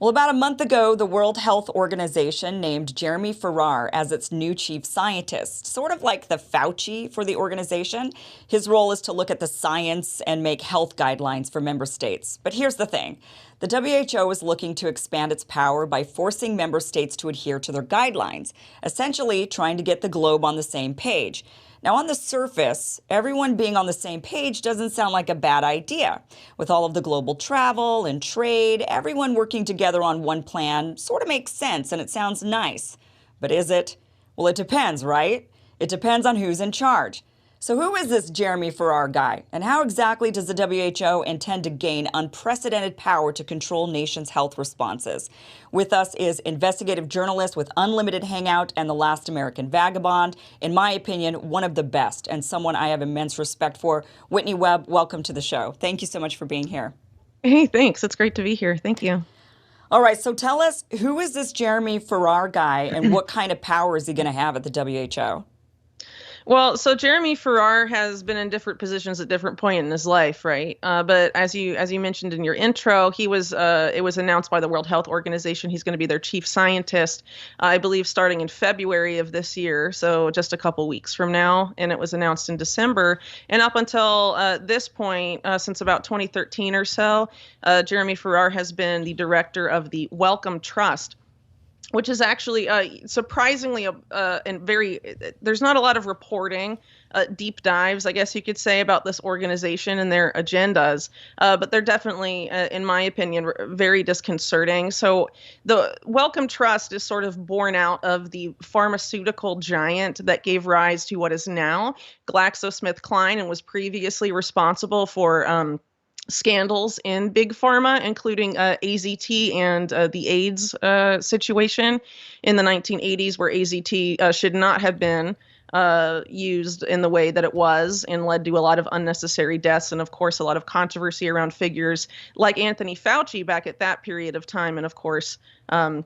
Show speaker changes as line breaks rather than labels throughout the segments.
Well, about a month ago, the World Health Organization named Jeremy Farrar as its new chief scientist, sort of like the Fauci for the organization. His role is to look at the science and make health guidelines for member states. But here's the thing. The WHO is looking to expand its power by forcing member states to adhere to their guidelines, essentially trying to get the globe on the same page. Now, on the surface, everyone being on the same page doesn't sound like a bad idea. With all of the global travel and trade, everyone working together on one plan sort of makes sense and it sounds nice. But is it? Well, it depends, right? It depends on who's in charge. So who is this Jeremy Farrar guy? And how exactly does the WHO intend to gain unprecedented power to control nations' health responses? With us is investigative journalist with Unlimited Hangout and The Last American Vagabond. In my opinion, one of the best and someone I have immense respect for. Whitney Webb, welcome to the show. Thank you so much for being here.
Hey, thanks. It's great to be here. Thank you.
All right, so tell us, who is this Jeremy Farrar guy and what kind of power is he going to have at the WHO?
Well, so Jeremy Farrar has been in different positions at different point in his life, right? But as you mentioned in your intro, he was it was announced by the World Health Organization he's going to be their chief scientist, I believe, starting in February of this year, so just a couple weeks from now, and it was announced in December. And up until this point, since about 2013 or so, Jeremy Farrar has been the director of the Wellcome Trust, which is actually surprisingly and very, there's not a lot of reporting, deep dives, I guess you could say, about this organization and their agendas, but they're definitely, in my opinion, very disconcerting. So the Wellcome Trust is sort of born out of the pharmaceutical giant that gave rise to what is now GlaxoSmithKline and was previously responsible for scandals in big pharma, including AZT and the AIDS situation in the 1980s, where AZT should not have been used in the way that it was and led to a lot of unnecessary deaths and, of course, a lot of controversy around figures like Anthony Fauci back at that period of time. And, of course, a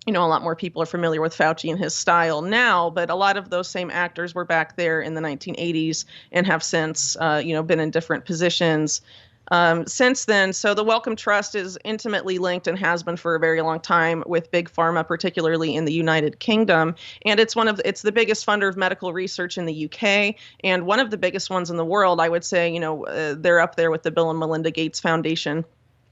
lot more people are familiar with Fauci and his style now, but a lot of those same actors were back there in the 1980s and have since, been in different positions since then. So the Wellcome Trust is intimately linked and has been for a very long time with Big Pharma, particularly in the United Kingdom. And it's the biggest funder of medical research in the UK and one of the biggest ones in the world. I would say, they're up there with the Bill and Melinda Gates Foundation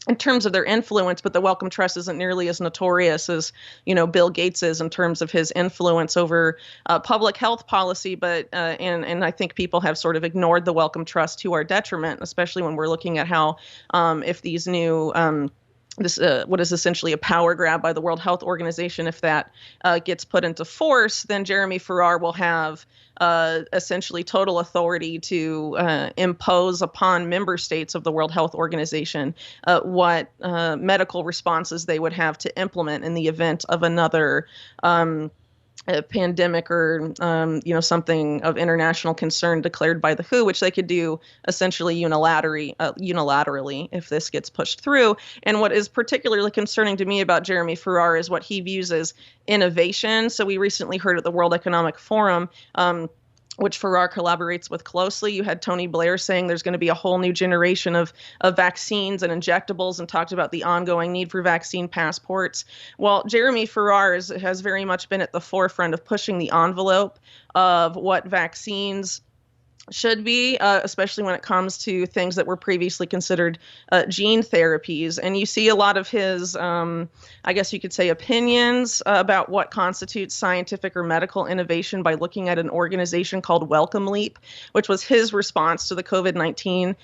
in terms of their influence, but the Wellcome Trust isn't nearly as notorious as, Bill Gates is in terms of his influence over public health policy. But and I think people have sort of ignored the Wellcome Trust to our detriment, especially when we're looking at how if these new what is essentially a power grab by the World Health Organization, if that gets put into force, then Jeremy Farrar will have essentially total authority to impose upon member states of the World Health Organization what medical responses they would have to implement in the event of another a pandemic or, something of international concern declared by the WHO, which they could do essentially unilaterally if this gets pushed through. And what is particularly concerning to me about Jeremy Farrar is what he views as innovation. So we recently heard at the World Economic Forum, which Farrar collaborates with closely. You had Tony Blair saying there's going to be a whole new generation of vaccines and injectables and talked about the ongoing need for vaccine passports. Well, Jeremy Farrar has very much been at the forefront of pushing the envelope of what vaccines should be, especially when it comes to things that were previously considered gene therapies. And you see a lot of his, I guess you could say, opinions about what constitutes scientific or medical innovation by looking at an organization called Wellcome Leap, which was his response to the COVID-19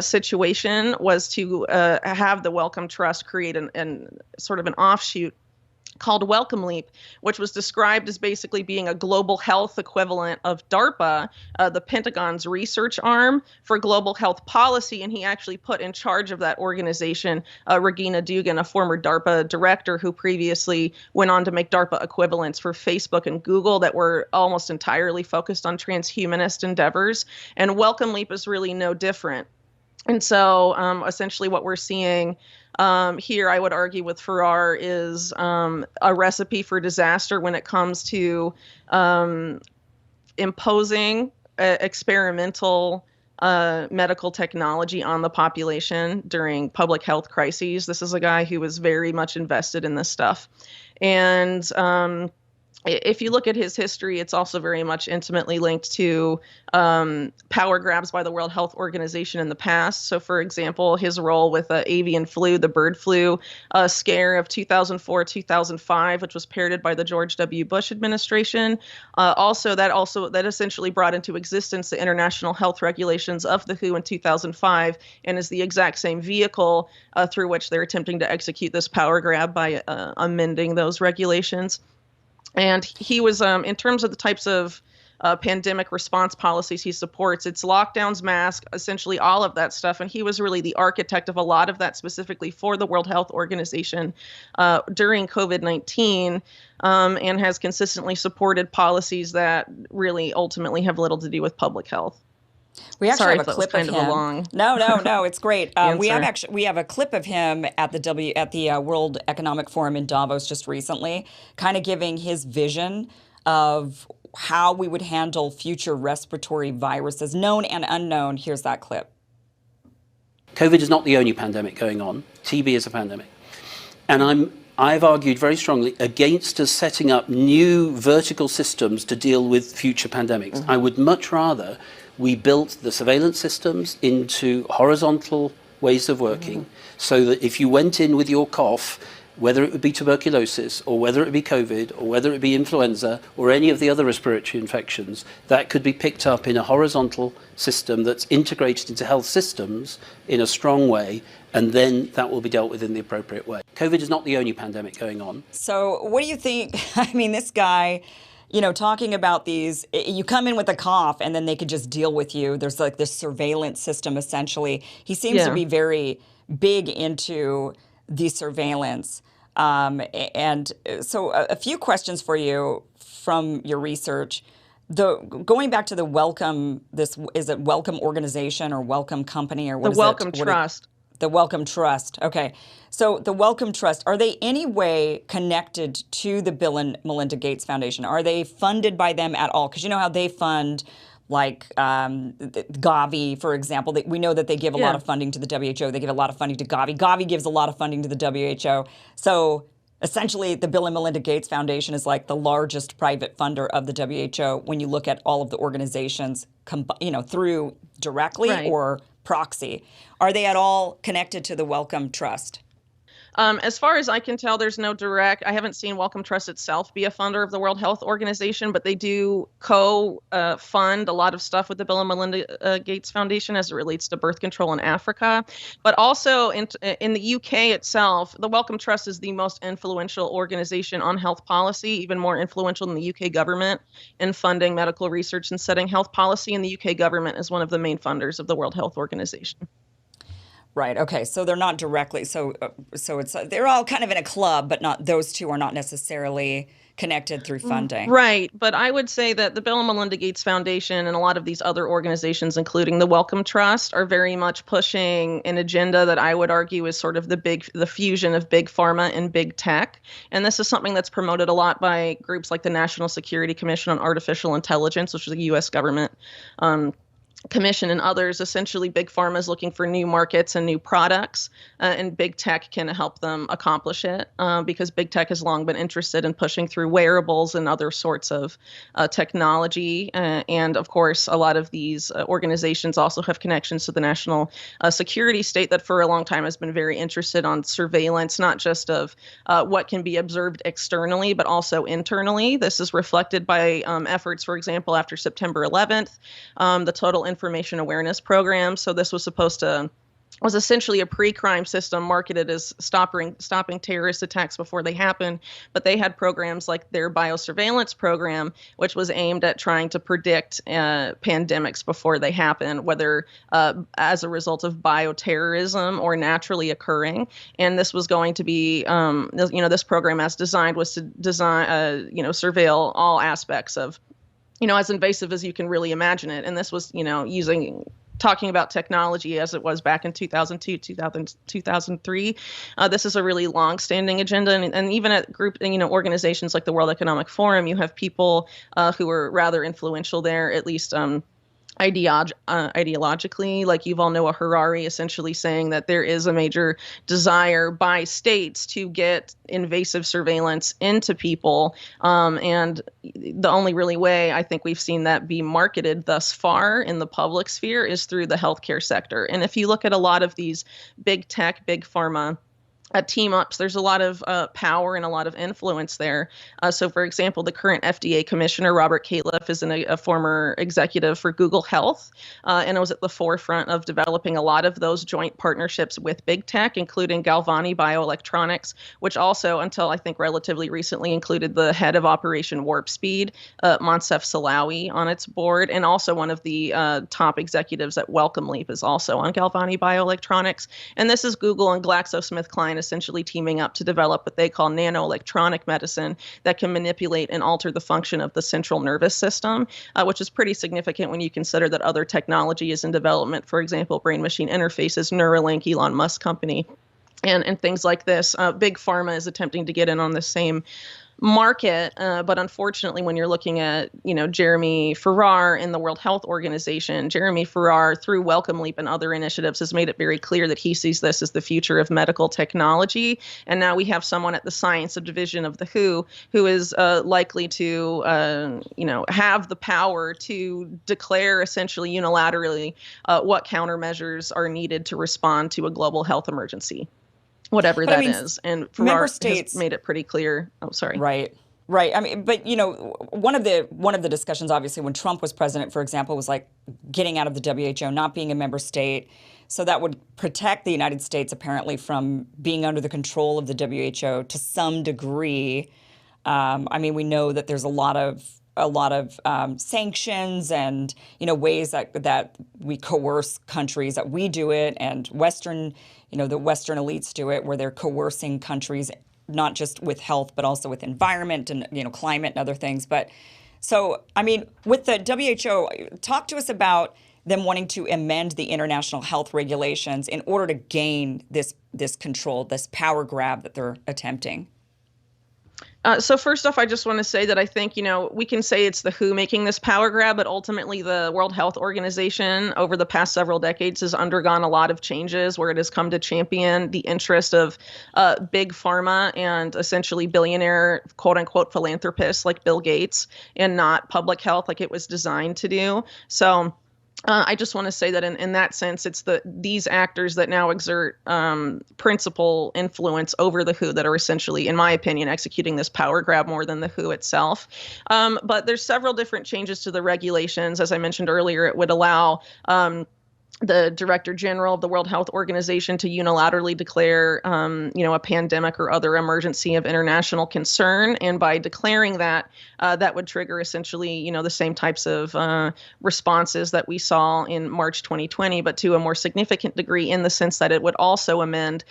situation, was to have the Wellcome Trust create an sort of an offshoot called Wellcome Leap, which was described as basically being a global health equivalent of DARPA, the Pentagon's research arm for global health policy. And he actually put in charge of that organization Regina Dugan, a former DARPA director who previously went on to make DARPA equivalents for Facebook and Google that were almost entirely focused on transhumanist endeavors. And Wellcome Leap is really no different. And so essentially what we're seeing here, I would argue, with Farrar is a recipe for disaster when it comes to imposing experimental medical technology on the population during public health crises. This is a guy who was very much invested in this stuff. And if you look at his history, it's also very much intimately linked to power grabs by the World Health Organization in the past. So, for example, his role with avian flu, the bird flu scare of 2004, 2005, which was parroted by the George W. Bush administration. That essentially brought into existence the international health regulations of the WHO in 2005, and is the exact same vehicle through which they're attempting to execute this power grab by amending those regulations. And he was, in terms of the types of pandemic response policies he supports, it's lockdowns, masks, essentially all of that stuff. And he was really the architect of a lot of that, specifically for the World Health Organization during COVID-19, and has consistently supported policies that really ultimately have little to do with public health.
We actually
Sorry
have a
if that was
clip of
kind of
him.
a long
No, it's great. We
answer.
have a clip of him at the World Economic Forum in Davos just recently, kind of giving his vision of how we would handle future respiratory viruses, known and unknown. Here's that clip.
COVID is not the only pandemic going on. TB is a pandemic. And I've argued very strongly against us setting up new vertical systems to deal with future pandemics. I would much rather we built the surveillance systems into horizontal ways of working, so that if you went in with your cough, whether it would be tuberculosis or whether it would be COVID or whether it be influenza or any of the other respiratory infections, that could be picked up in a horizontal system that's integrated into health systems in a strong way, and then that will be dealt with in the appropriate way. COVID is not the only pandemic going on.
So what do you think? I mean, this guy, talking about these, you come in with a cough and then they could just deal with you. There's like this surveillance system, essentially. He seems to be very big into the surveillance. And so a few questions for you from your research. Going back to the Wellcome, is it Wellcome organization or Wellcome company or what is it?
The Wellcome Trust.
The Wellcome Trust. Okay. So the Wellcome Trust, are they any way connected to the Bill and Melinda Gates Foundation? Are they funded by them at all? Because you know how they fund like Gavi, for example. We know that they give a lot of funding to the WHO. They give a lot of funding to Gavi. Gavi gives a lot of funding to the WHO. So essentially, the Bill and Melinda Gates Foundation is like the largest private funder of the WHO when you look at all of the organizations, through directly or proxy. Are they at all connected to the Wellcome Trust?
As far as I can tell, there's no direct. I haven't seen Wellcome Trust itself be a funder of the World Health Organization, but they do co-fund a lot of stuff with the Bill and Melinda Gates Foundation as it relates to birth control in Africa. But also in the UK itself, the Wellcome Trust is the most influential organization on health policy, even more influential than the UK government in funding medical research and setting health policy. And the UK government is one of the main funders of the World Health Organization.
Right. Okay. So they're not directly. So it's they're all kind of in a club, but not those two are not necessarily connected through funding.
Right. But I would say that the Bill and Melinda Gates Foundation and a lot of these other organizations, including the Wellcome Trust, are very much pushing an agenda that I would argue is sort of the fusion of big pharma and big tech. And this is something that's promoted a lot by groups like the National Security Commission on Artificial Intelligence, which is a U.S. government commission, and others. Essentially, big pharma is looking for new markets and new products, and big tech can help them accomplish it, because big tech has long been interested in pushing through wearables and other sorts of technology. And of course, a lot of these organizations also have connections to the national security state that for a long time has been very interested on surveillance, not just of what can be observed externally, but also internally. This is reflected by efforts, for example, after September 11th, the Total Information Awareness Program. So this was essentially a pre-crime system marketed as stopping terrorist attacks before they happen. But they had programs like their biosurveillance program, which was aimed at trying to predict pandemics before they happen, whether as a result of bioterrorism or naturally occurring. And this was going to be, this program as designed was to surveil all aspects of, as invasive as you can really imagine it. And this was, talking about technology as it was back in 2002, 2003. This is a really long-standing agenda. And even at organizations like the World Economic Forum, you have people who are rather influential there, at least ideologically, like Yuval Noah Harari essentially saying that there is a major desire by states to get invasive surveillance into people. And the only really way I think we've seen that be marketed thus far in the public sphere is through the healthcare sector. And if you look at a lot of these big tech, big pharma team ups, there's a lot of power and a lot of influence there. So, for example, the current FDA commissioner, Robert Califf, is a former executive for Google Health, and was at the forefront of developing a lot of those joint partnerships with big tech, including Galvani Bioelectronics, which also, until I think relatively recently, included the head of Operation Warp Speed, Moncef Slaoui, on its board, and also one of the top executives at Welcome Leap is also on Galvani Bioelectronics. And this is Google and GlaxoSmithKline essentially teaming up to develop what they call nanoelectronic medicine that can manipulate and alter the function of the central nervous system, which is pretty significant when you consider that other technology is in development. For example, brain-machine interfaces, Neuralink, Elon Musk company, and things like this. Big Pharma is attempting to get in on the same market, but unfortunately, when you're looking at Jeremy Farrar in the World Health Organization, Jeremy Farrar through Welcome Leap and other initiatives has made it very clear that he sees this as the future of medical technology. And now we have someone at the Science Division of the who is likely to have the power to declare essentially unilaterally what countermeasures are needed to respond to a global health emergency, whatever that is. And Farrar has made it pretty clear. Oh, sorry.
Right. I mean, but one of the discussions, obviously, when Trump was president, for example, was like getting out of the WHO, not being a member state. So that would protect the United States apparently from being under the control of the WHO to some degree. I mean, we know that there's a lot of sanctions and ways that we coerce countries, that we do it, and the Western elites do it, where they're coercing countries not just with health but also with environment and climate and other things. But so I mean, with the WHO, talk to us about them wanting to amend the international health regulations in order to gain this control, this power grab that they're attempting.
So first off, I just want to say that I think, we can say it's the WHO making this power grab, but ultimately the World Health Organization over the past several decades has undergone a lot of changes where it has come to champion the interest of big pharma and essentially billionaire, quote unquote, philanthropists like Bill Gates, and not public health like it was designed to do. So I just want to say that in that sense, it's these actors that now exert principal influence over the WHO that are essentially, in my opinion, executing this power grab more than the WHO itself. But there's several different changes to the regulations. As I mentioned earlier, it would allow the Director General of the World Health Organization to unilaterally declare, a pandemic or other emergency of international concern. And by declaring that, that would trigger essentially, the same types of responses that we saw in March 2020, but to a more significant degree in the sense that it would also amend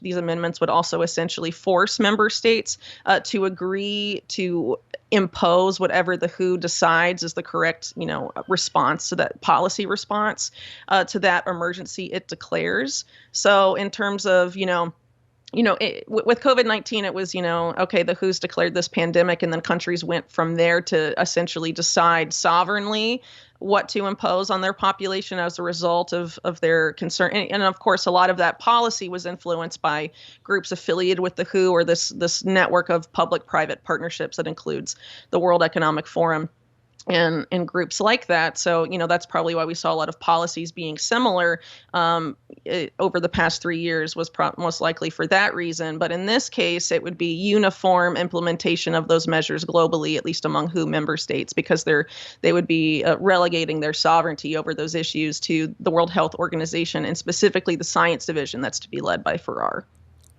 these amendments would also essentially force member states to agree to impose whatever the WHO decides is the correct, response to that policy response to that emergency it declares. So in terms of, with COVID-19, it was, okay, the WHO's declared this pandemic, and then countries went from there to essentially decide sovereignly what to impose on their population as a result of their concern. And of course, a lot of that policy was influenced by groups affiliated with the WHO, or this network of public-private partnerships that includes the World Economic Forum and groups like that. So, that's probably why we saw a lot of policies being similar over the past 3 years, was most likely for that reason. But in this case, it would be uniform implementation of those measures globally, at least among WHO member states, because they would be relegating their sovereignty over those issues to the World Health Organization, and specifically the Science Division that's to be led by Farrar.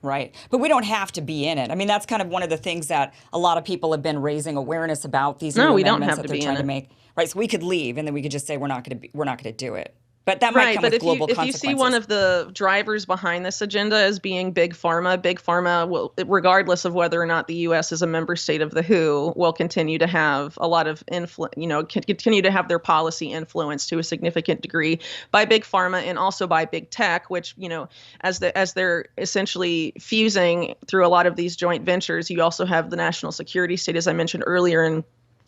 Right. But we don't have to be in it. I mean, that's kind of one of the things that a lot of people have been raising awareness about, these new amendments that they're trying to make. Right. So we could leave, and then we could just say we're not going to do it. But that might come with global consequences. If you see one of the drivers behind this agenda as being Big Pharma will, regardless of whether or not the U.S. is a member state of the WHO, will continue to have a lot of continue to have their policy influenced to a significant degree by Big Pharma and also by Big Tech, which, as they're essentially fusing through a lot of these joint ventures, you also have the national security state, as I mentioned earlier, and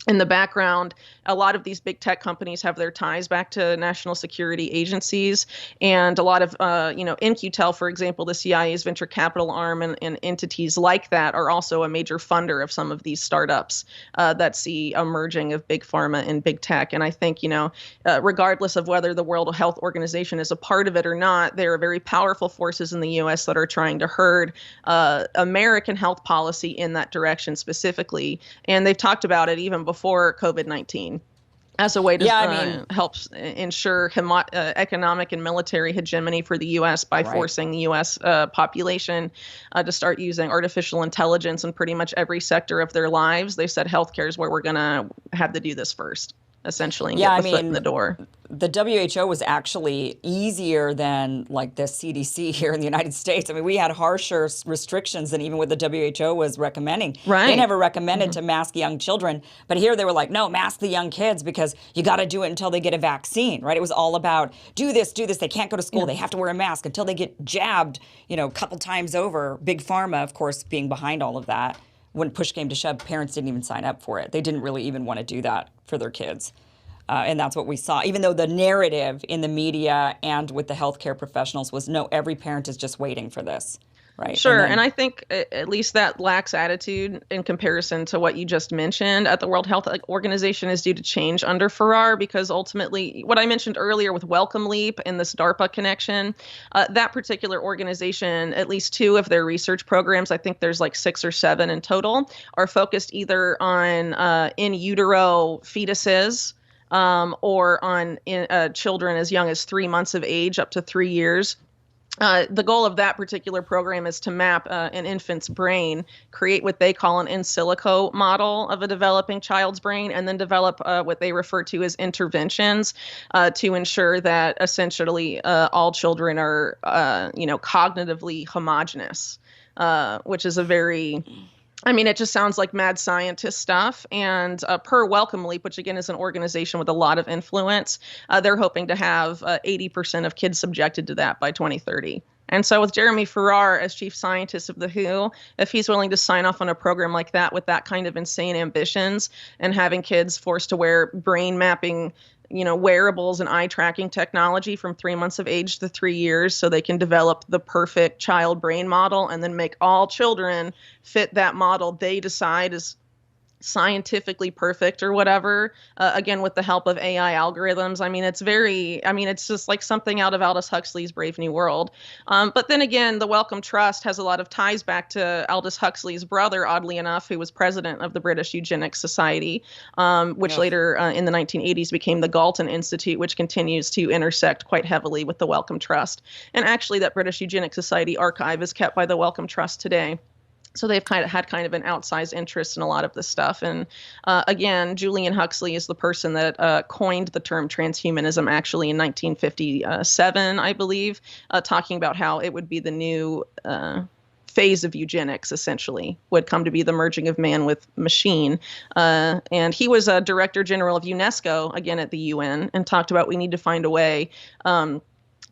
in the background, a lot of these big tech companies have their ties back to national security agencies, and a lot of, InQtel, for example, the CIA's venture capital arm, and entities like that are also a major funder of some of these startups that see a merging of big pharma and big tech. And I think, regardless of whether the World Health Organization is a part of it or not, there are very powerful forces in the U.S. that are trying to herd American health policy in that direction specifically. And they've talked about it even before COVID-19 as a way to help ensure economic and military hegemony for the U.S. by forcing the U.S. Population to start using artificial intelligence in pretty much every sector of their lives. They said healthcare is where we're going to have to do this first, essentially, and get the foot in the door.
The WHO was actually easier than like the CDC here in the United States. I mean, we had harsher restrictions than even what the WHO was recommending.
Right.
They never recommended to mask young children, but here they were like, no, mask the young kids because you got to do it until they get a vaccine, right? It was all about do this. They can't go to school. They have to wear a mask until they get jabbed, a couple times over. Big Pharma, of course, being behind all of that. When push came to shove, parents didn't even sign up for it. They didn't really even want to do that for their kids. And that's what we saw, even though the narrative in the media and with the healthcare professionals was, no, every parent is just waiting for this. Right.
Sure. And I think at least that lax attitude in comparison to what you just mentioned at the World Health Organization is due to change under Farrar, because ultimately what I mentioned earlier with Welcome Leap and this DARPA connection, that particular organization, at least 2 of their research programs, I think there's like 6 or 7 in total, are focused either on in utero fetuses or on children as young as 3 months of age up to 3 years. The goal of that particular program is to map an infant's brain, create what they call an in silico model of a developing child's brain, and then develop what they refer to as interventions to ensure that essentially all children are, cognitively homogenous, which is a very... it just sounds like mad scientist stuff. And per Welcome Leap, which again is an organization with a lot of influence, they're hoping to have 80% of kids subjected to that by 2030. And so with Jeremy Farrar as chief scientist of the WHO, if he's willing to sign off on a program like that with that kind of insane ambitions and having kids forced to wear brain mapping wearables and eye tracking technology from 3 months of age to 3 years so they can develop the perfect child brain model and then make all children fit that model they decide is scientifically perfect or whatever, again, with the help of AI algorithms. It's just like something out of Aldous Huxley's Brave New World. But then again, the Wellcome Trust has a lot of ties back to Aldous Huxley's brother, oddly enough, who was president of the British Eugenics Society, which later in the 1980s became the Galton Institute, which continues to intersect quite heavily with the Wellcome Trust. And actually, that British Eugenics Society archive is kept by the Wellcome Trust today. So they've had kind of an outsized interest in a lot of this stuff. And again, Julian Huxley is the person that coined the term transhumanism actually in 1957, I believe, talking about how it would be the new phase of eugenics, essentially, would come to be the merging of man with machine. And he was a director general of UNESCO, again, at the UN, and talked about we need to find a way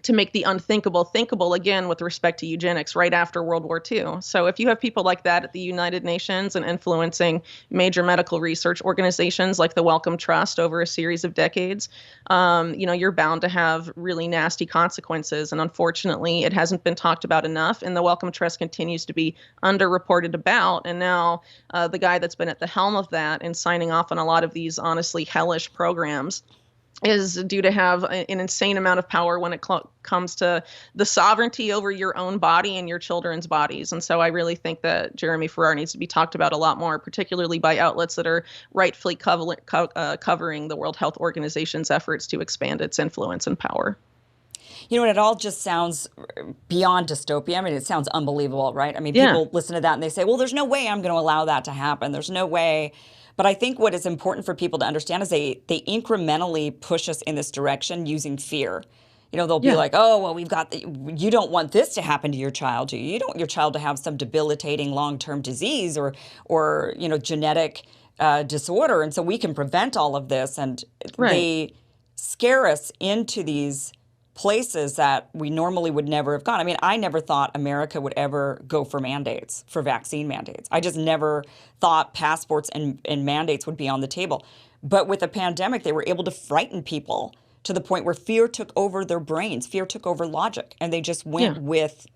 to make the unthinkable thinkable again with respect to eugenics right after World War II. So if you have people like that at the United Nations and influencing major medical research organizations like the Wellcome Trust over a series of decades, you're bound to have really nasty consequences. And unfortunately, it hasn't been talked about enough. And the Wellcome Trust continues to be underreported about. And now the guy that's been at the helm of that and signing off on a lot of these honestly hellish programs is due to have an insane amount of power when it comes to the sovereignty over your own body and your children's bodies. And so I really think that Jeremy Farrar needs to be talked about a lot more, particularly by outlets that are rightfully covering the World Health Organization's efforts to expand its influence and power.
And it all just sounds beyond dystopia. It sounds unbelievable, right? People listen to that and they say, well, there's no way I'm going to allow that to happen. There's no way. But I think what is important for people to understand is they incrementally push us in this direction using fear. They'll be like, oh, well, you don't want this to happen to your child, do you? You don't want your child to have some debilitating long-term disease or genetic disorder. And so we can prevent all of this. And they scare us into these places that we normally would never have gone. I mean, I never thought America would ever go for mandates, for vaccine mandates. I just never thought passports and mandates would be on the table. But with the pandemic, they were able to frighten people to the point where fear took over their brains, fear took over logic, and they just went with,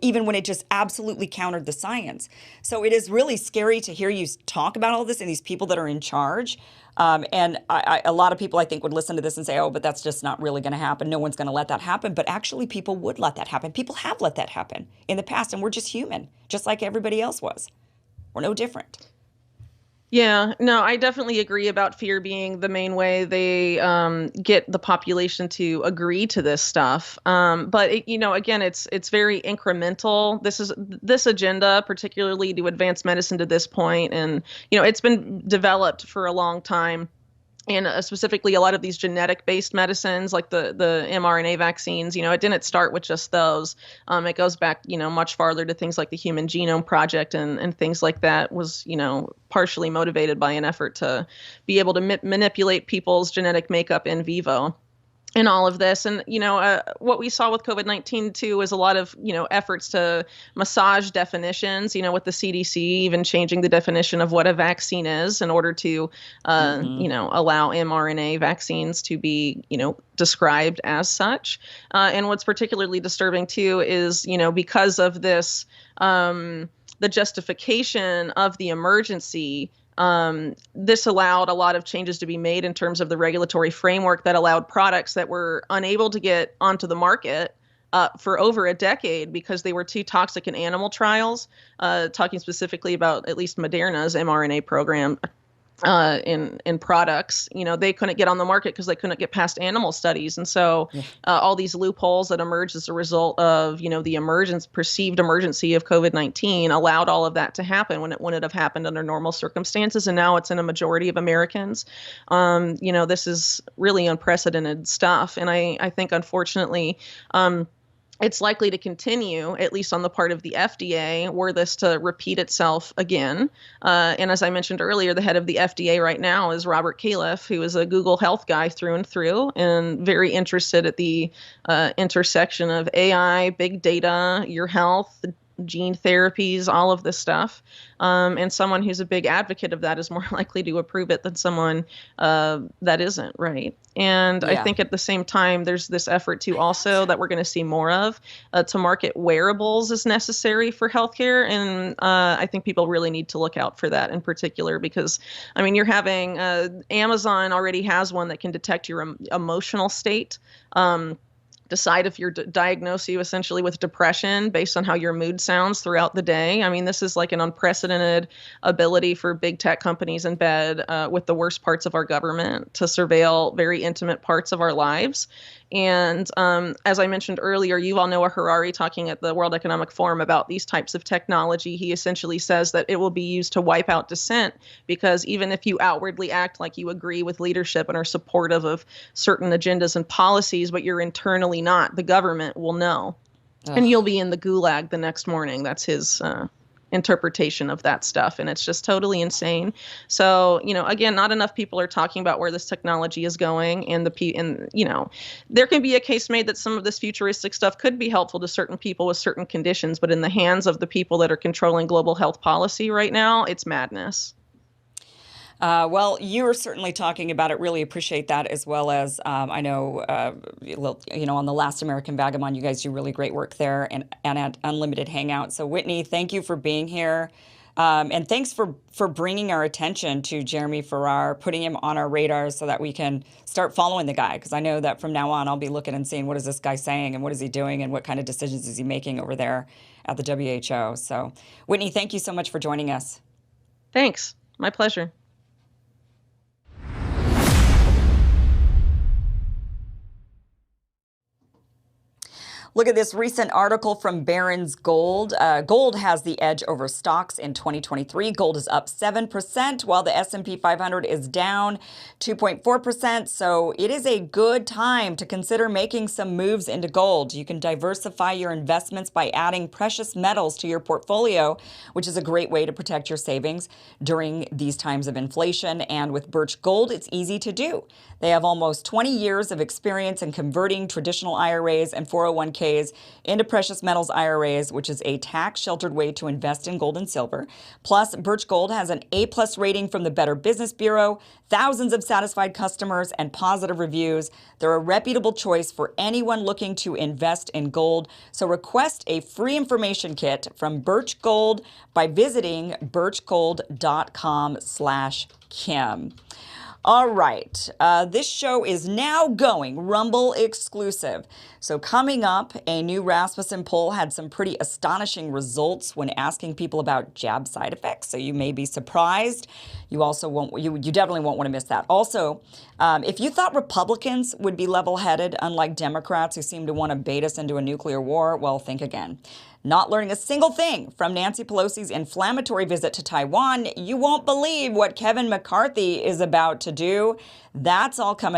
even when it just absolutely countered the science. So it is really scary to hear you talk about all this and these people that are in charge. And a lot of people, I think, would listen to this and say, oh, but that's just not really going to happen. No one's going to let that happen. But actually, people would let that happen. People have let that happen in the past, and we're just human, just like everybody else was. We're no different.
Yeah, no, I definitely agree about fear being the main way they get the population to agree to this stuff. But again, it's very incremental. This agenda, particularly to advance medicine to this point, and it's been developed for a long time. And specifically, a lot of these genetic-based medicines, like the mRNA vaccines, it didn't start with just those. It goes back, much farther to things like the Human Genome Project and things like that was, partially motivated by an effort to be able to manipulate people's genetic makeup in vivo. In all of this. And, what we saw with COVID-19 too is a lot of, efforts to massage definitions, with the CDC even changing the definition of what a vaccine is in order to, allow mRNA vaccines to be, described as such. And what's particularly disturbing too is, because of this, the justification of the emergency, this allowed a lot of changes to be made in terms of the regulatory framework that allowed products that were unable to get onto the market for over a decade because they were too toxic in animal trials, talking specifically about at least Moderna's mRNA program. In products, they couldn't get on the market because they couldn't get past animal studies. And so all these loopholes that emerged as a result of, the perceived emergency of COVID-19 allowed all of that to happen when it wouldn't have happened under normal circumstances. And now it's in a majority of Americans. This is really unprecedented stuff. And I think, unfortunately, it's likely to continue, at least on the part of the FDA, were this to repeat itself again. And as I mentioned earlier, the head of the FDA right now is Robert Califf, who is a Google Health guy through and through, and very interested at the intersection of AI, big data, your health, gene therapies, all of this stuff. And someone who's a big advocate of that is more likely to approve it than someone that isn't, right? And I think at the same time, there's this effort to also, that we're going to see more of, to market wearables as necessary for healthcare. And I think people really need to look out for that in particular, because, you're having, Amazon already has one that can detect your emotional state. Decide if diagnose you essentially with depression based on how your mood sounds throughout the day. This is like an unprecedented ability for big tech companies in bed with the worst parts of our government to surveil very intimate parts of our lives. And as I mentioned earlier, Yuval Noah Harari talking at the World Economic Forum about these types of technology, he essentially says that it will be used to wipe out dissent, because even if you outwardly act like you agree with leadership and are supportive of certain agendas and policies, but you're internally not, the government will know. Ugh. And you'll be in the gulag the next morning. That's his interpretation of that stuff. And it's just totally insane. So, again, not enough people are talking about where this technology is going. And there can be a case made that some of this futuristic stuff could be helpful to certain people with certain conditions. But in the hands of the people that are controlling global health policy right now, it's madness.
Well, you were certainly talking about it. Really appreciate that, as well as I know, on the Last American Vagabond, you guys do really great work there, and at Unlimited Hangout. So, Whitney, thank you for being here, and thanks for bringing our attention to Jeremy Farrar, putting him on our radar so that we can start following the guy. Because I know that from now on, I'll be looking and seeing what is this guy saying and what is he doing and what kind of decisions is he making over there at the WHO. So, Whitney, thank you so much for joining us.
Thanks. My pleasure.
Look at this recent article from Barron's Gold. Gold has the edge over stocks in 2023. Gold is up 7%, while the S&P 500 is down 2.4%. So it is a good time to consider making some moves into gold. You can diversify your investments by adding precious metals to your portfolio, which is a great way to protect your savings during these times of inflation. And with Birch Gold, it's easy to do. They have almost 20 years of experience in converting traditional IRAs and 401ks into precious metals IRAs, which is a tax-sheltered way to invest in gold and silver. Plus, Birch Gold has an A+ rating from the Better Business Bureau, thousands of satisfied customers, and positive reviews. They're a reputable choice for anyone looking to invest in gold. So request a free information kit from Birch Gold by visiting birchgold.com/Kim. All right, this show is now going Rumble exclusive. So coming up, a new Rasmussen poll had some pretty astonishing results when asking people about jab side effects. So you may be surprised. You also won't. You definitely won't want to miss that. Also, if you thought Republicans would be level-headed, unlike Democrats who seem to want to bait us into a nuclear war, well, think again. Not learning a single thing from Nancy Pelosi's inflammatory visit to Taiwan, you won't believe what Kevin McCarthy is about to do. That's all coming